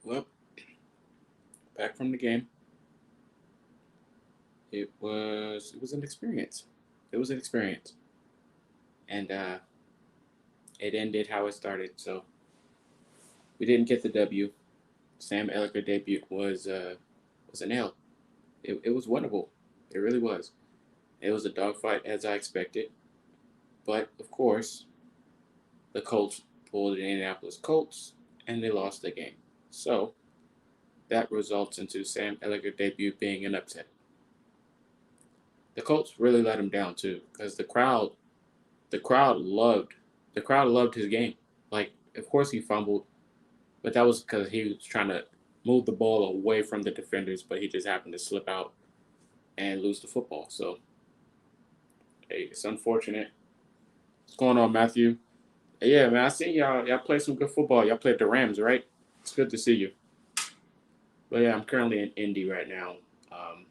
Well, back from the game. It was an experience. It was an experience, and it ended how it started. So we didn't get the W. Sam Ellicker debut was an L. It was winnable. It really was. It was a dogfight as I expected, but of course the Colts pulled the Indianapolis Colts and they lost the game. So that results into Sam Ellicker debut being an upset. The Colts really let him down too, because the crowd loved, the crowd loved his game. Like, of course he fumbled, but that was because he was trying to move the ball away from the defenders, but he just happened to slip out and lose the football. So, hey, it's unfortunate. What's going on, Matthew? Hey, yeah, man, I seen y'all. Y'all play some good football. Y'all played the Rams, right? It's good to see you. But yeah, I'm currently in Indy right now. Um,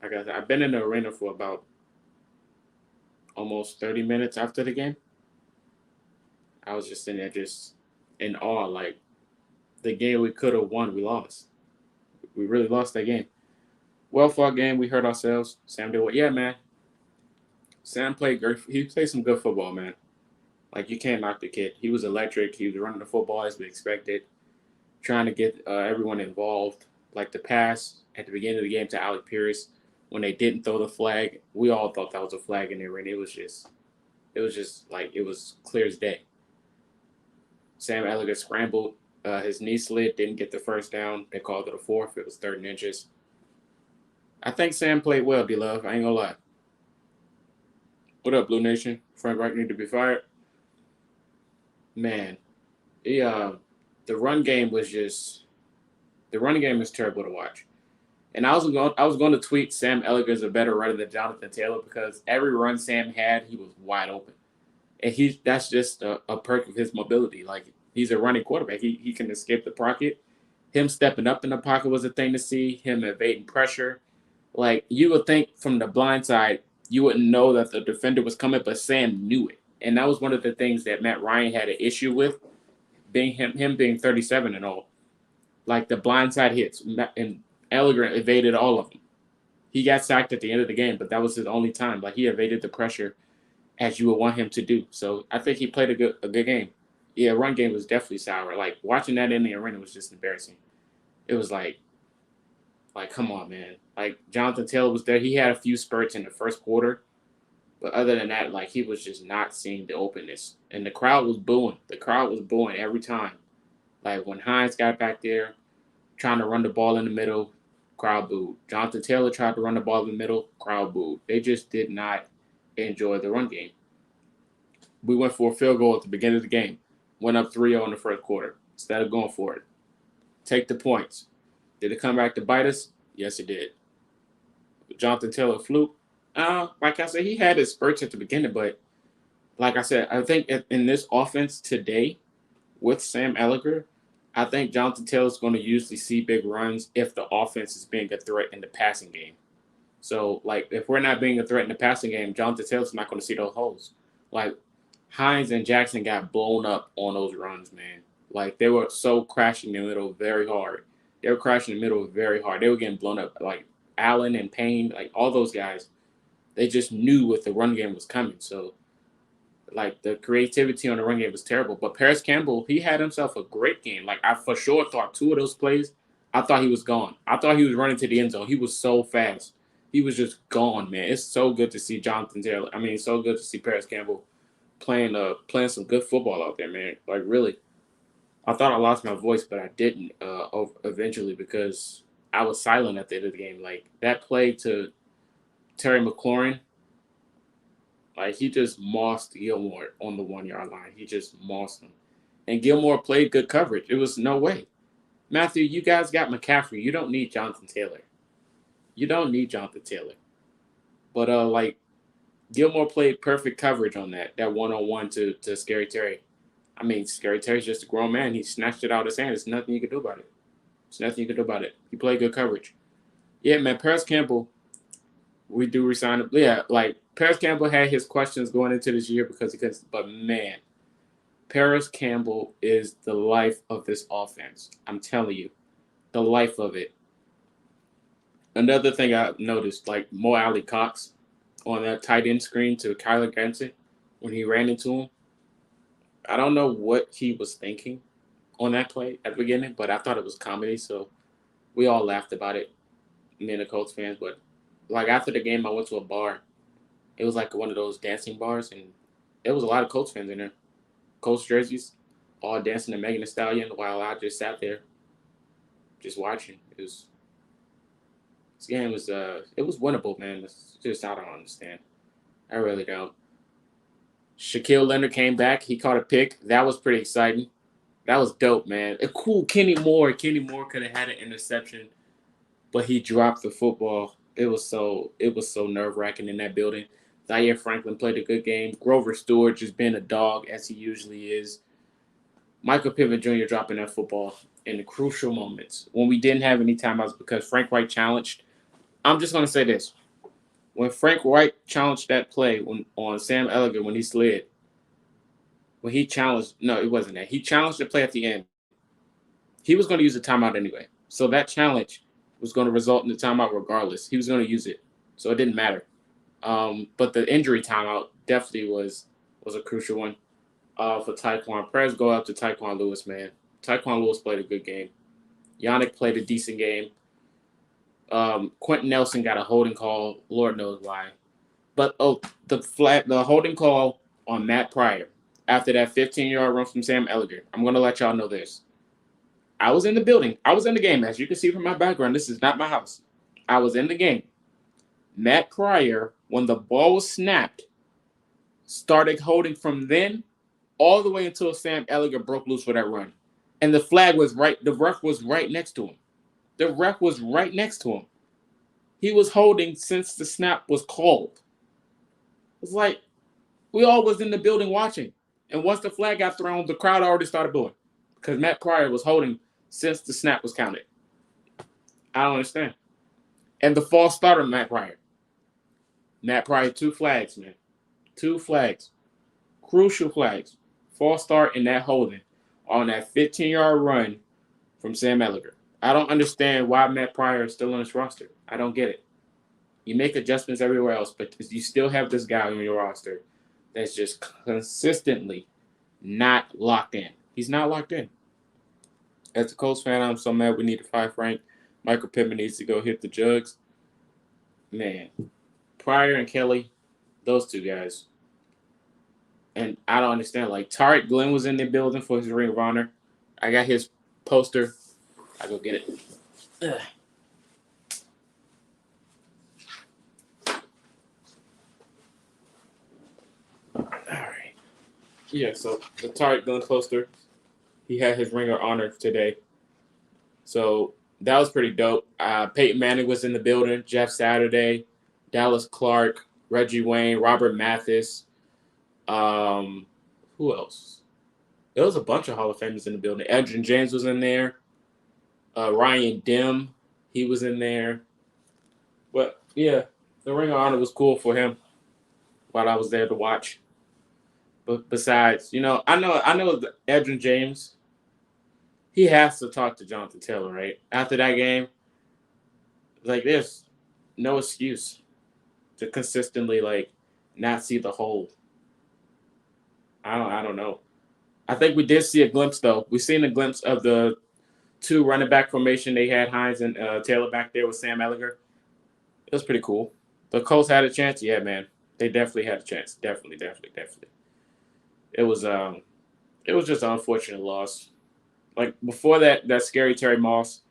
I've been in the arena for about almost 30 minutes after the game. I was just in there, just in awe. Like, the game we could have won, we lost. We really lost that game. Well fought game. We hurt ourselves. Sam did what? Yeah, man. Sam played great. He played some good football, man. Like, you can't knock the kid. He was electric. He was running the football as we expected, trying to get everyone involved. Like the pass at the beginning of the game to Alec Pierce when they didn't throw the flag. We all thought that was a flag in there, and it was just like it was clear as day. Sam Elliott scrambled. His knee slid, didn't get the first down. They called it a fourth. It was third and inches. I think Sam played well, D Love. I ain't gonna lie. What up, Blue Nation? Frank Reich need to be fired. Man, he, the run game was just the running game is terrible to watch. And I was going to tweet Sam Ellinger is a better runner than Jonathan Taylor because every run Sam had, he was wide open, and that's just a perk of his mobility. Like, he's a running quarterback. He can escape the pocket. Him stepping up in the pocket was a thing to see. Him evading pressure. Like, you would think from the blind side, you wouldn't know that the defender was coming, but Sam knew it. And that was one of the things that Matt Ryan had an issue with, being him being 37 and all. Like, the blindside hits, and Ellinger evaded all of them. He got sacked at the end of the game, but that was his only time. Like, he evaded the pressure as you would want him to do. So I think he played a good game. Yeah, run game was definitely sour. Like, watching that in the arena was just embarrassing. It was like come on, man. Like, Jonathan Taylor was there. He had a few spurts in the first quarter, but other than that, like, he was just not seeing the openness. And the crowd was booing. The crowd was booing every time. Like, when Hines got back there trying to run the ball in the middle, crowd booed. Jonathan Taylor tried to run the ball in the middle, crowd booed. They just did not enjoy the run game. We went for a field goal at the beginning of the game, went up 3-0 in the first quarter instead of going for it. Take the points. Did it come back to bite us? Yes, it did. Jonathan Taylor fluke. Like I said, he had his spurts at the beginning, but like I said, I think in this offense today with Sam Ellinger, I think Jonathan Taylor's going to usually see big runs if the offense is being a threat in the passing game. So, like, if we're not being a threat in the passing game, Jonathan Taylor's not going to see those holes. Like, Hines and Jackson got blown up on those runs, man. Like, they were so crashing in the middle very hard. They were crashing in the middle very hard. They were getting blown up. Like, Allen and Payne, like, all those guys, they just knew what the run game was coming. So, like, the creativity on the run game was terrible. But Paris Campbell, he had himself a great game. Like, I for sure thought two of those plays, I thought he was gone. I thought he was running to the end zone. He was so fast. He was just gone, man. It's so good to see Jonathan Taylor. I mean, it's so good to see Paris Campbell playing some good football out there, man. Like, really. I thought I lost my voice, but I didn't eventually because I was silent at the end of the game. Like, that play to Terry McLaurin, like, he just mossed Gilmore on the 1 yard line. He just mossed him. And Gilmore played good coverage. It was no way. Matthew, you guys got McCaffrey. You don't need Jonathan Taylor. You don't need Jonathan Taylor. But like, Gilmore played perfect coverage on that 1-on-1 to Scary Terry. I mean, Scary Terry's just a grown man. He snatched it out of his hand. There's nothing you can do about it. There's nothing you can do about it. He played good coverage. Yeah, man, Paris Campbell, we do resign him. Yeah, like, Paris Campbell had his questions going into this year because he couldn't. But man, Paris Campbell is the life of this offense. I'm telling you, the life of it. Another thing I noticed, like Mo Alley Cox on that tight end screen to Kyler Granson when he ran into him. I don't know what he was thinking on that play at the beginning, but I thought it was comedy, so we all laughed about it, me and the Colts fans. But like after the game, I went to a bar. It was like one of those dancing bars, and there was a lot of Colts fans in there. Colts jerseys, all dancing to Megan Thee Stallion, while I just sat there, just watching. This game was it was winnable, man. It's just I don't understand. I really don't. Shaquille Leonard came back. He caught a pick. That was pretty exciting. That was dope, man. Cool. Kenny Moore. Kenny Moore could have had an interception, but he dropped the football. It was so nerve wracking in that building. Zaire Franklin played a good game. Grover Stewart just being a dog as he usually is. Michael Pittman Jr. dropping that football in the crucial moments when we didn't have any timeouts because Frank Wright challenged. I'm just gonna say this: when Frank Wright challenged that play on Sam Ellinger when he slid, when he challenged, no, it wasn't that. He challenged the play at the end. He was going to use a timeout anyway. So that challenge was going to result in the timeout regardless. He was going to use it. So it didn't matter. But the injury timeout definitely was a crucial one for Tyquan. Prayers go out to Tyquan Lewis, man. Tyquan Lewis played a good game. Yannick played a decent game. Quentin Nelson got a holding call. Lord knows why. But the holding call on Matt Pryor after that 15-yard run from Sam Ellinger. I'm going to let y'all know this. I was in the building. I was in the game. As you can see from my background, this is not my house. I was in the game. Matt Pryor, when the ball was snapped, started holding from then all the way until Sam Ellinger broke loose for that run. And the ref was right next to him. The ref was right next to him. He was holding since the snap was called. It's like we all was in the building watching. And once the flag got thrown, the crowd already started booing. Because Matt Pryor was holding since the snap was counted. I don't understand. And the false start of Matt Pryor. Matt Pryor, 2 flags, man. 2 flags. Crucial flags. False start and that holding on that 15-yard run from Sam Ellinger. I don't understand why Matt Pryor is still on this roster. I don't get it. You make adjustments everywhere else, but you still have this guy on your roster that's just consistently not locked in. He's not locked in. As a Colts fan, I'm so mad we need to fire Frank. Michael Pittman needs to go hit the jugs. Man, Pryor and Kelly, those 2 guys. And I don't understand. Like, Tariq Glenn was in the building for his Ring of Honor. I got his poster. I go get it. Ugh. All right. Yeah, so the Tariq Glenn poster, he had his Ring of Honor today. So that was pretty dope. Peyton Manning was in the building. Jeff Saturday, Dallas Clark, Reggie Wayne, Robert Mathis. Who else? There was a bunch of Hall of Famers in the building. Edgerrin James was in there. Ryan Dim, he was in there. But yeah, the Ring of Honor was cool for him while I was there to watch. But besides, I know Edgerrin James, he has to talk to Jonathan Taylor, right? After that game, like there's no excuse to consistently like not see the whole. I don't know. I think we did see a glimpse though. We seen a glimpse of the 2 running back formation. They had Hines and Taylor back there with Sam Ellinger. It was pretty cool. The Colts had a chance. Yeah, man. They definitely had a chance. Definitely. It was just an unfortunate loss. Like before that scary Terry Moss,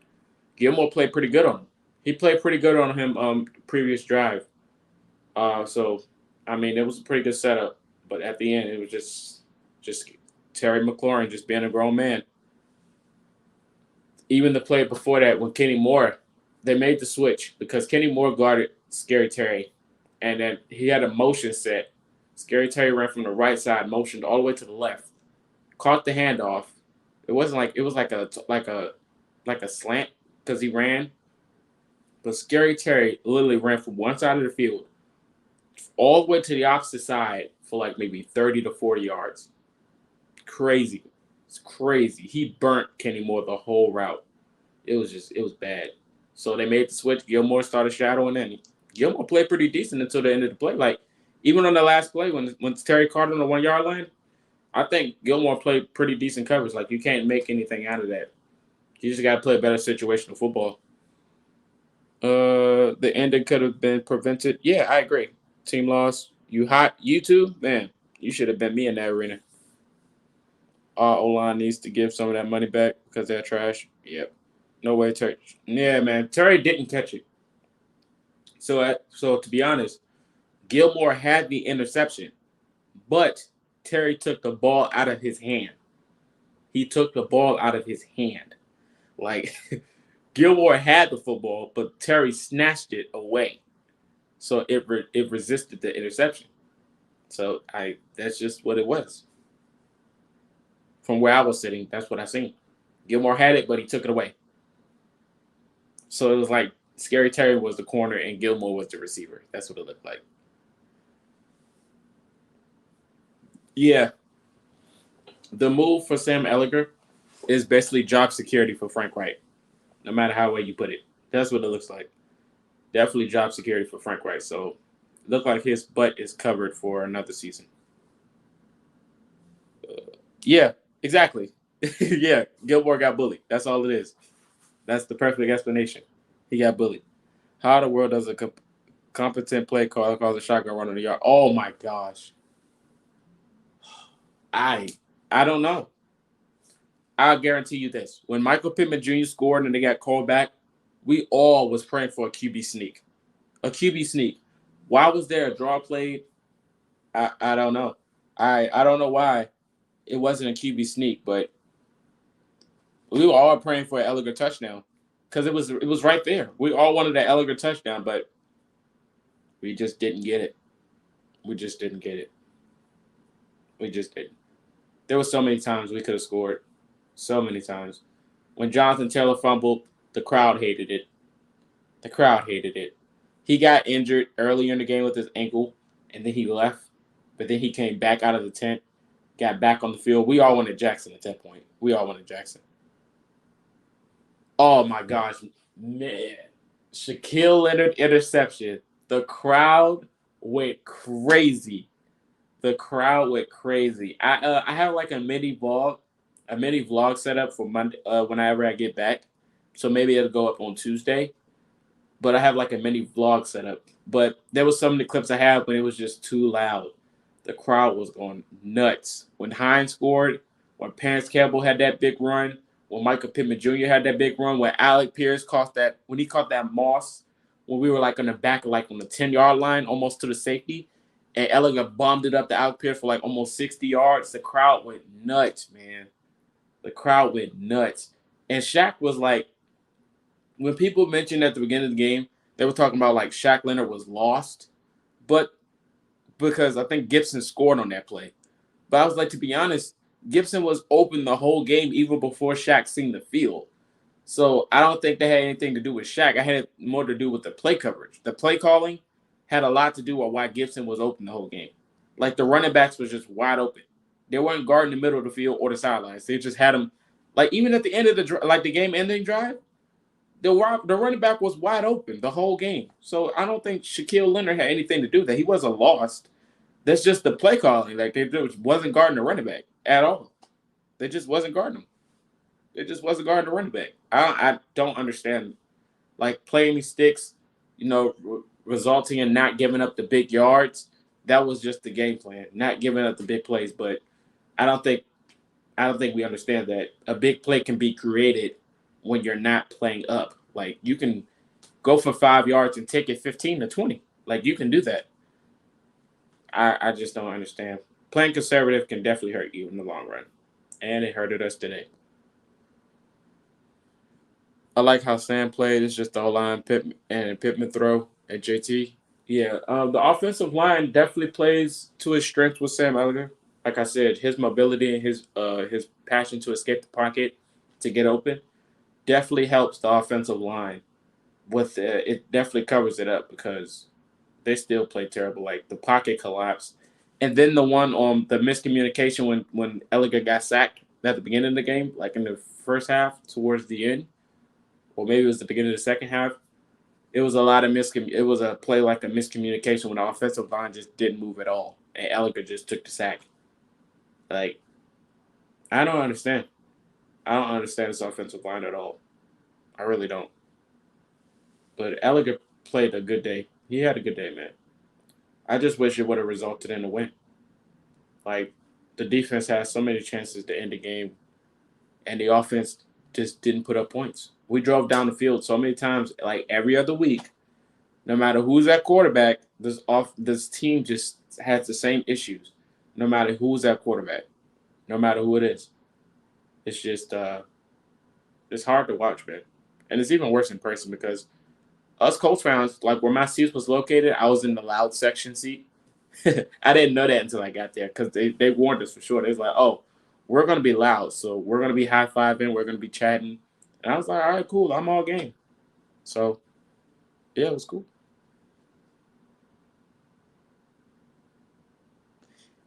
Gilmore played pretty good on him. He played pretty good on him previous drive. So I mean it was a pretty good setup. But at the end it was just Terry McLaurin just being a grown man. Even the play before that when Kenny Moore, they made the switch because Kenny Moore guarded Scary Terry. And then he had a motion set. Scary Terry ran from the right side, motioned all the way to the left. Caught the handoff. It wasn't like it was like a slant because he ran. But Scary Terry literally ran from one side of the field all the way to the opposite side for like maybe 30 to 40 yards. crazy. It's crazy. He burnt Kenny Moore the whole route. It was bad. So they made the switch. Gilmore started shadowing in. Gilmore played pretty decent until the end of the play. Like, even on the last play when Terry caught on the 1 yard line, I think Gilmore played pretty decent coverage. Like, you can't make anything out of that. You just got to play better situational football. The ending could have been prevented. Yeah, I agree. Team loss. You hot. You too? Man, you should have been me in that arena. O-line needs to give some of that money back because they're trash. Yep. No way, Terry. Yeah, man. Terry didn't catch it. So to be honest, Gilmore had the interception, but Terry took the ball out of his hand. He took the ball out of his hand. Like, Gilmore had the football, but Terry snatched it away. So it resisted the interception. So that's just what it was. From where I was sitting, that's what I seen. Gilmore had it, but he took it away. So it was like Scary Terry was the corner and Gilmore was the receiver. That's what it looked like. Yeah. The move for Sam Ehlinger is basically job security for Frank Wright, no matter how way you put it. That's what it looks like. Definitely job security for Frank Wright. So it looked like his butt is covered for another season. Yeah, exactly. Yeah, Gilmore got bullied. That's all it is. That's the perfect explanation. He got bullied. How in the world does a competent play caller cause a shotgun run on the yard? Oh my gosh. I don't know. I'll guarantee you this. When Michael Pittman Jr. scored and they got called back, we all was praying for a QB sneak. A QB sneak. Why was there a draw played? I don't know. I don't know why it wasn't a QB sneak, but we were all praying for an Ehlinger touchdown because it was right there. We all wanted an Ehlinger touchdown, but we just didn't get it. We just didn't get it. We just didn't. There were so many times we could have scored. So many times. When Jonathan Taylor fumbled, the crowd hated it. The crowd hated it. He got injured earlier in the game with his ankle, and then he left. But then he came back out of the tent, got back on the field. We all wanted Jackson at that point. We all wanted Jackson. Oh, my gosh. Man. Shaquille Leonard interception. The crowd went crazy. The crowd went crazy. I have like a mini vlog set up for Monday whenever I get back. So maybe it'll go up on Tuesday. But I have like a mini vlog set up. But there was some of the clips I have when it was just too loud. The crowd was going nuts. When Hines scored, when Parents Campbell had that big run, when Michael Pittman Jr. had that big run, when Alec Pierce caught that Moss, when we were like on the back, like on the 10-yard line, almost to the safety, and Ehlinger bombed it up to Alec Pierce for like almost 60 yards. The crowd went nuts, man. The crowd went nuts. And Shaq was like, when people mentioned at the beginning of the game, they were talking about like Shaq Leonard was lost, but because I think Gibson scored on that play. But I was like, to be honest, Gibson was open the whole game even before Shaq seen the field. So I don't think they had anything to do with Shaq. I had more to do with the play coverage. The play calling had a lot to do with why Gibson was open the whole game. Like the running backs was just wide open. They weren't guarding the middle of the field or the sidelines. They just had them, like even at the end of the game ending drive, the running back was wide open the whole game. So I don't think Shaquille Leonard had anything to do with that. He wasn't lost. That's just the play calling. Like they just wasn't guarding the running back at all. They just wasn't guarding him. They just wasn't guarding the running back. I don't understand. Like playing these sticks, resulting in not giving up the big yards. That was just the game plan, not giving up the big plays. But I don't think we understand that a big play can be created when you're not playing up. Like you can go for 5 yards and take it 15 to 20. Like you can do that. I just don't understand. Playing conservative can definitely hurt you in the long run. And it hurted us today. I like how Sam played. It's just the O-line Pittman throw at JT. Yeah, the offensive line definitely plays to his strengths with Sam Ehlinger. Like I said, his mobility and his passion to escape the pocket to get open definitely helps the offensive line. It definitely covers it up because they still play terrible. Like the pocket collapsed, And then the one on the miscommunication when Ellinger got sacked at the beginning of the game, like in the first half towards the end, or maybe it was the beginning of the second half. It was a lot of It was a play like a miscommunication when the offensive line just didn't move at all, and Ellinger just took the sack. Like I don't understand. I don't understand this offensive line at all. I really don't. But Ellinger played a good day. He had a good day, man. I just wish it would have resulted in a win. Like the defense had so many chances to end the game, and the offense just didn't put up points. We drove down the field so many times, like every other week. No matter who's at quarterback, this team just has the same issues. No matter who's at quarterback, no matter who it is, it's just it's hard to watch, man. And it's even worse in person because us Colts fans, like where my seats was located, I was in the loud section seat. I didn't know that until I got there because they warned us for sure. They was like, "Oh, we're gonna be loud, so we're gonna be high fiving, we're gonna be chatting," and I was like, "All right, cool, I'm all game." So yeah, it was cool.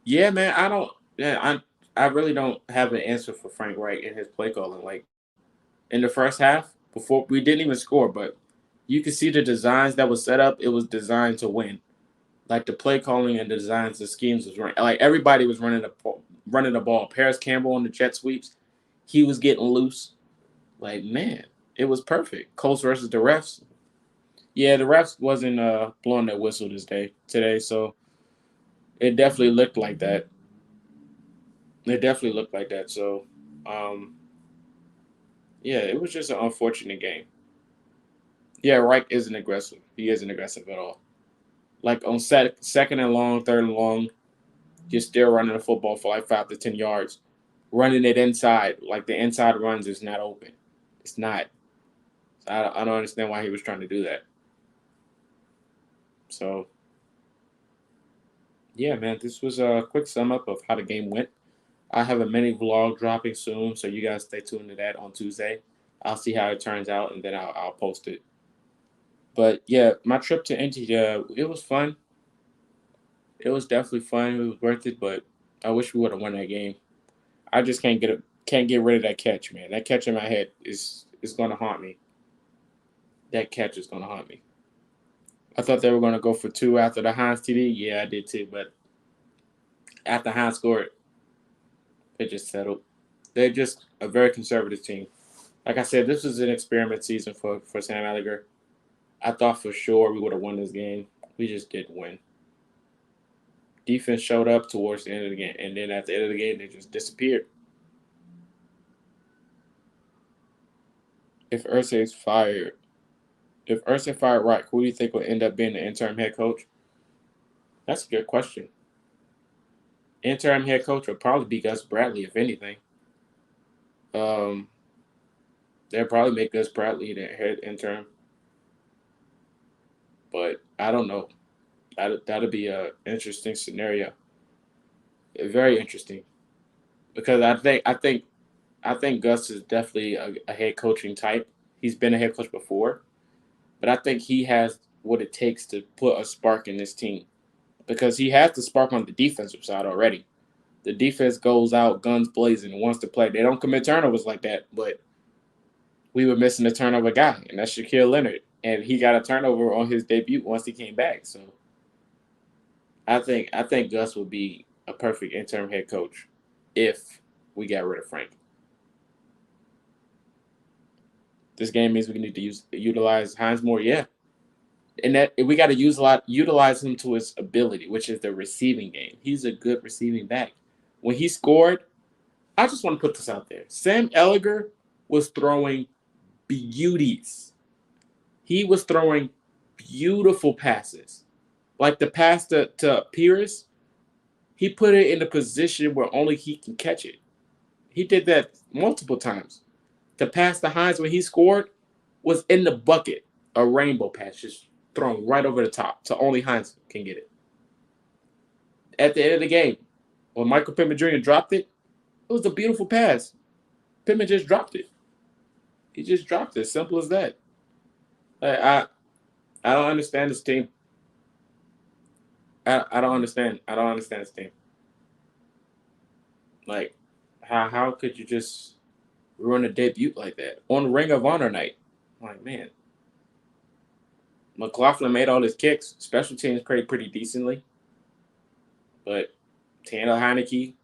Yeah, man, I don't. Yeah, I really don't have an answer for Frank Wright and his play calling. Like in the first half, before we didn't even score, but you could see the designs that was set up. It was designed to win. Like the play calling and the designs, the schemes was running. Like everybody was running the ball. Paris Campbell on the jet sweeps, he was getting loose. Like man, it was perfect. Colts versus the refs. Yeah, the refs wasn't blowing their whistle today, so it definitely looked like that. It definitely looked like that. So, um, yeah, it was just an unfortunate game. Yeah, Reich isn't aggressive. He isn't aggressive at all. Like on second and long, third and long, you're still running the football for like 5 to 10 yards, running it inside. Like the inside runs is not open. It's not. I don't understand why he was trying to do that. So yeah, man, this was a quick sum up of how the game went. I have a mini vlog dropping soon, so you guys stay tuned to that on Tuesday. I'll see how it turns out, and then I'll post it. But yeah, my trip to India, it was fun. It was definitely fun. It was worth it, but I wish we would have won that game. I just can't get rid of that catch, man. That catch in my head is gonna haunt me. That catch is gonna haunt me. I thought they were gonna go for two after the Hines TD. Yeah, I did too, but after Hines scored, it just settled. They're just a very conservative team. Like I said, this was an experiment season for Sam Ellinger. I thought for sure we would have won this game. We just didn't win. Defense showed up towards the end of the game, and then at the end of the game, they just disappeared. If Ursay's fired, if Ursay fired Reich, who do you think will end up being the interim head coach? That's a good question. Interim head coach will probably be Gus Bradley, if anything. Um, they'll probably make Gus Bradley the head interim, but I don't know. That'll be a interesting scenario. Very interesting because I think Gus is definitely a head coaching type. He's been a head coach before, but I think he has what it takes to put a spark in this team because he has the spark on the defensive side already. The defense goes out guns blazing and wants to play. They don't commit turnovers like that, but we were missing a turnover guy, and that's Shaquille Leonard, and he got a turnover on his debut once he came back. So I think Gus would be a perfect interim head coach if we got rid of Frank. This game means we need to utilize Hines more. Yeah, and that we got to utilize him to his ability, which is the receiving game. He's a good receiving back. When he scored, I just want to put this out there. Sam Ellinger was throwing beauties. He was throwing beautiful passes. Like the pass to Pierce, he put it in a position where only he can catch it. He did that multiple times. The pass to Hines when he scored was in the bucket, a rainbow pass just thrown right over the top, so only Hines can get it. At the end of the game, when Michael Pittman Jr. dropped it, it was a beautiful pass. Pittman just dropped it. He just dropped it. Simple as that. Like, I don't understand this team. I don't understand. I don't understand this team. Like, how could you just ruin a debut like that on Ring of Honor night? I'm like, man, McLaughlin made all his kicks. Special teams played pretty decently, but Taylor Heineke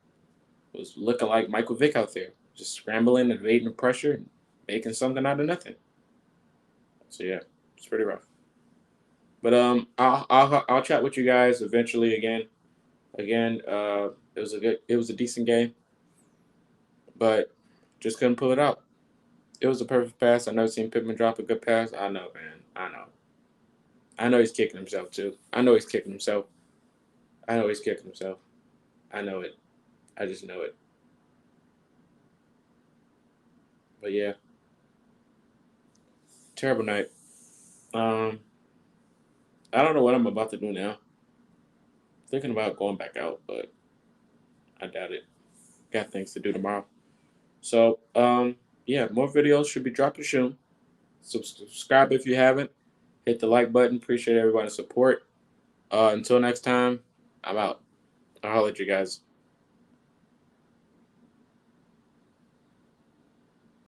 was looking like Michael Vick out there, just scrambling, evading the pressure, and making something out of nothing. So yeah, it's pretty rough. But I'll chat with you guys eventually again. Again, it was a decent game, but just couldn't pull it out. It was a perfect pass. I never seen Pittman drop a good pass. I know, man. I know. I know he's kicking himself too. I know he's kicking himself. I know he's kicking himself. I know it. I just know it. But yeah, terrible night. Um, I don't know what I'm about to do now. Thinking about going back out, but I doubt it. Got things to do tomorrow. So, yeah, more videos should be dropping soon. Subscribe if you haven't. Hit the like button. Appreciate everybody's support. Until next time, I'm out. I'll holler at you guys.